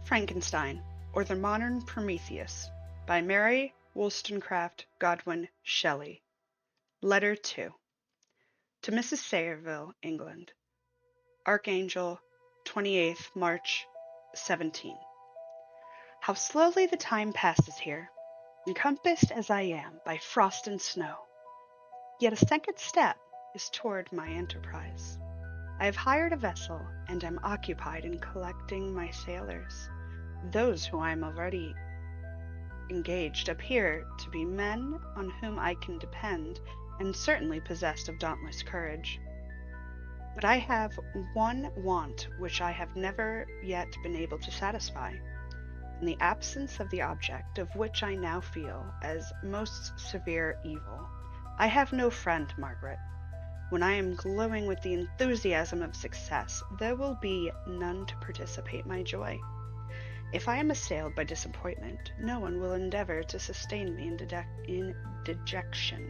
Frankenstein, or the Modern Prometheus, by Mary Wollstonecraft Godwin Shelley. Letter 2. To Mrs. Saville, England. Archangel, 28th March, 17. How slowly the time passes here, encompassed as I am by frost and snow. Yet a second step is toward my enterprise. I have hired a vessel, and am occupied in collecting my sailors. Those who I am already engaged appear to be men on whom I can depend, and certainly possessed of dauntless courage. But I have one want which I have never yet been able to satisfy. In the absence of the object of which I now feel as most severe evil, I have no friend, Margaret. When I am glowing with the enthusiasm of success, there will be none to participate my joy. If I am assailed by disappointment, no one will endeavor to sustain me in dejection.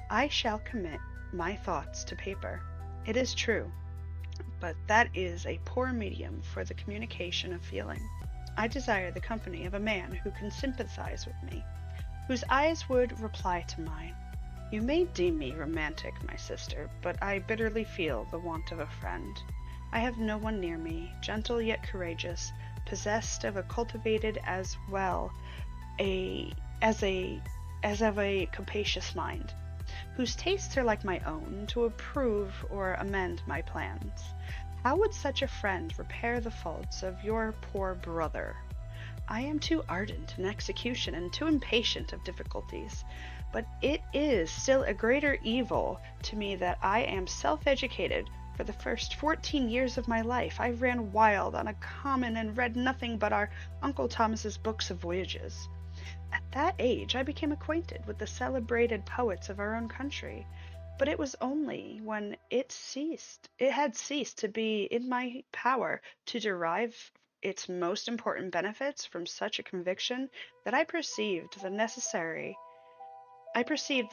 I shall commit my thoughts to paper. It is true, but that is a poor medium for the communication of feeling. I desire the company of a man who can sympathize with me, whose eyes would reply to mine. You may deem me romantic, my sister, but I bitterly feel the want of a friend. I have no one near me, gentle yet courageous, possessed of a cultivated as well as of a capacious mind, whose tastes are like my own, to approve or amend my plans. How would such a friend repair the faults of your poor brother? I am too ardent in execution and too impatient of difficulties. But it is still a greater evil to me that I am self-educated. For the first 14 years of my life I ran wild on a common and read nothing but our Uncle Thomas's books of voyages. At that age I became acquainted with the celebrated poets of our own country, but it was only when it had ceased to be in my power to derive its most important benefits from such a conviction that I perceived the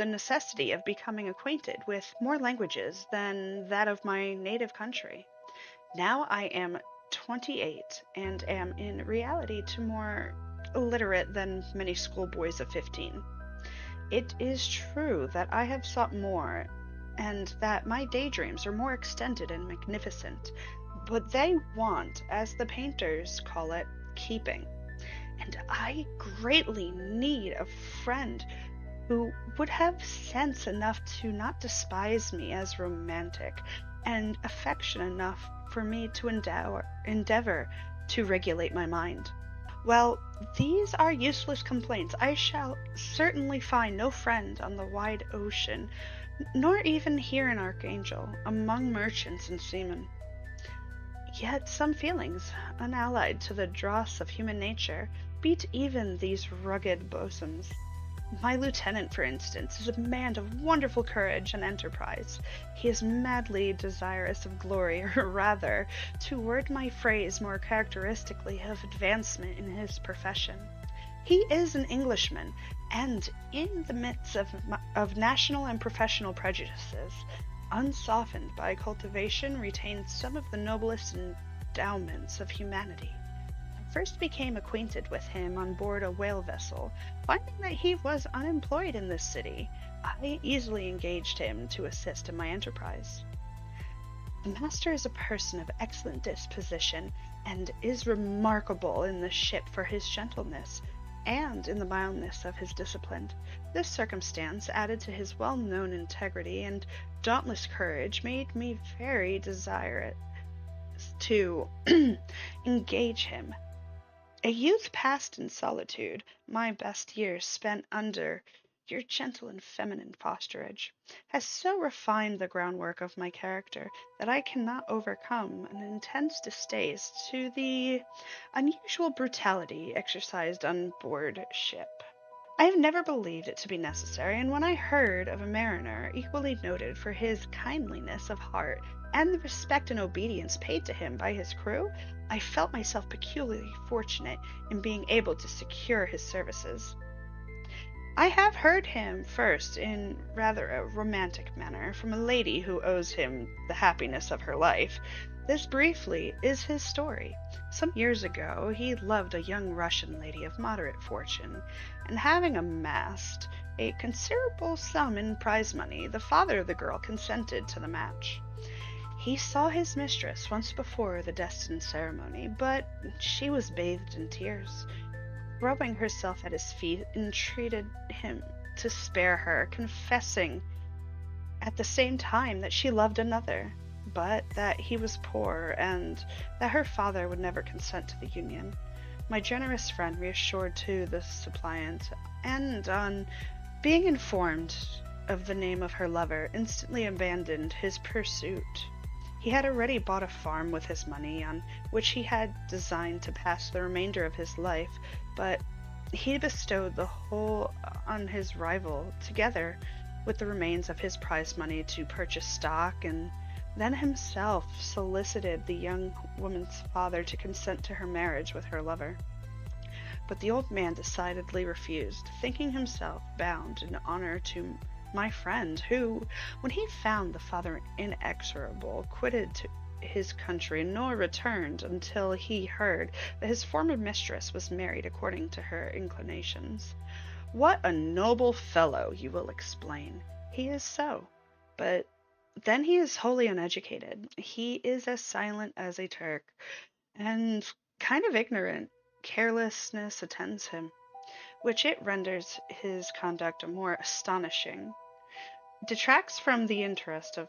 necessity of becoming acquainted with more languages than that of my native country. Now I am 28, and am in reality more illiterate than many schoolboys of 15. It is true that I have sought more, and that my daydreams are more extended and magnificent, but they want, as the painters call it, keeping. And I greatly need a friend who would have sense enough to not despise me as romantic, and affection enough for me to endeavor to regulate my mind. Well, these are useless complaints. I shall certainly find no friend on the wide ocean, nor even here in Archangel, among merchants and seamen. Yet some feelings, unallied to the dross of human nature, beat even these rugged bosoms. My lieutenant, for instance, is a man of wonderful courage and enterprise. He is madly desirous of glory, or rather, to word my phrase more characteristically, of advancement in his profession. He is an Englishman, and in the midst of national and professional prejudices, unsoftened by cultivation, retains some of the noblest endowments of humanity. First became acquainted with him on board a whale vessel. Finding that he was unemployed in this city, I easily engaged him to assist in my enterprise. The master is a person of excellent disposition, and is remarkable in the ship for his gentleness, and in the mildness of his discipline. This circumstance, added to his well-known integrity and dauntless courage, made me very desirous to engage him. A youth passed in solitude, my best years spent under your gentle and feminine fosterage, has so refined the groundwork of my character that I cannot overcome an intense distaste to the unusual brutality exercised on board ship. I have never believed it to be necessary, and when I heard of a mariner equally noted for his kindliness of heart and the respect and obedience paid to him by his crew, I felt myself peculiarly fortunate in being able to secure his services. I have heard him first in rather a romantic manner from a lady who owes him the happiness of her life, This briefly is his story. Some years ago, he loved a young Russian lady of moderate fortune, and having amassed a considerable sum in prize money, the father of the girl consented to the match. He saw his mistress once before the destined ceremony, but she was bathed in tears. Throwing herself at his feet, entreated him to spare her, confessing at the same time that she loved another, but that he was poor and that her father would never consent to the union. My generous friend reassured to the suppliant, and on being informed of the name of her lover, instantly abandoned his pursuit. He had already bought a farm with his money, on which he had designed to pass the remainder of his life, but he bestowed the whole on his rival, together with the remains of his prize money to purchase stock, and then himself solicited the young woman's father to consent to her marriage with her lover. But the old man decidedly refused, thinking himself bound in honor to my friend, who, when he found the father inexorable, quitted his country, nor returned until he heard that his former mistress was married according to her inclinations. What a noble fellow, you will explain. He is so, but then he is wholly uneducated. He is as silent as a Turk, and kind of ignorant. Carelessness attends him, which it renders his conduct more astonishing, detracts from the interest of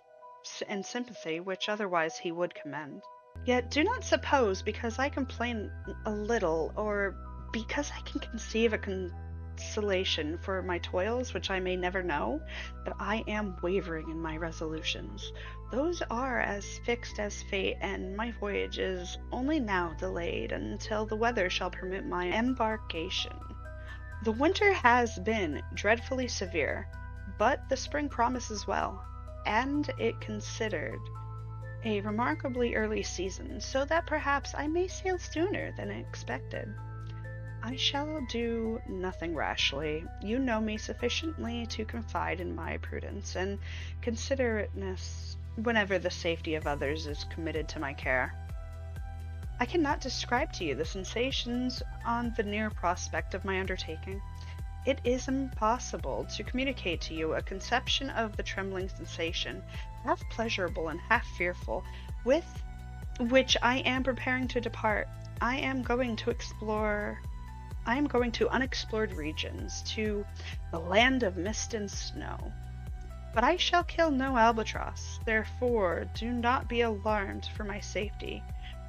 and sympathy which otherwise he would commend. Yet do not suppose, because I complain a little, or because I can conceive a consolation for my toils which I may never know, that I am wavering in my resolutions. Those are as fixed as fate, and my voyage is only now delayed until the weather shall permit my embarkation. The winter has been dreadfully severe, but the spring promises well, and it considered a remarkably early season, so that perhaps I may sail sooner than expected. I shall do nothing rashly. You know me sufficiently to confide in my prudence and considerateness whenever the safety of others is committed to my care. I cannot describe to you the sensations on the near prospect of my undertaking. It is impossible to communicate to you a conception of the trembling sensation, half pleasurable and half fearful, with which I am preparing to depart. I am going to unexplored regions, to the land of mist and snow. But I shall kill no albatross, therefore do not be alarmed for my safety,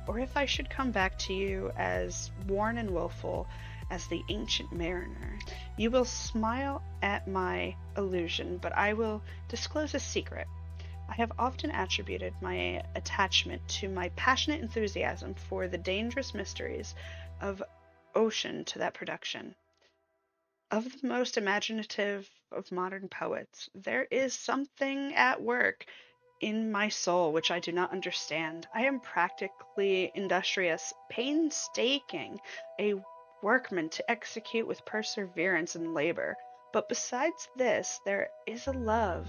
or if I should come back to you as worn and woeful as the ancient mariner, you will smile at my illusion, but I will disclose a secret. I have often attributed my attachment to my passionate enthusiasm for the dangerous mysteries of ocean to that production. Of the most imaginative of modern poets, there is something at work in my soul which I do not understand. I am practically industrious, painstaking, a workman to execute with perseverance and labor. But besides this, there is a love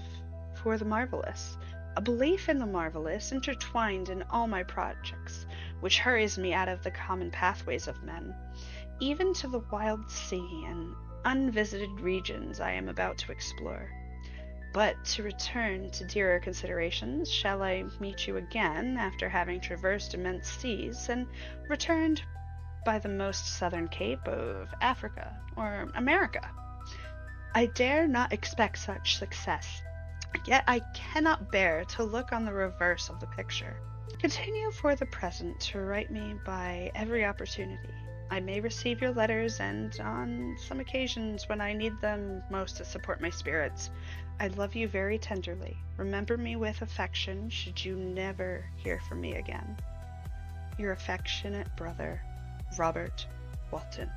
for the marvelous, a belief in the marvelous intertwined in all my projects, which hurries me out of the common pathways of men, even to the wild sea and unvisited regions I am about to explore. But to return to dearer considerations, shall I meet you again after having traversed immense seas and returned by the most southern cape of Africa or America? I dare not expect such success, yet I cannot bear to look on the reverse of the picture. Continue for the present to write me by every opportunity. I may receive your letters, and on some occasions when I need them most to support my spirits, I love you very tenderly. Remember me with affection should you never hear from me again. Your affectionate brother, Robert Walton.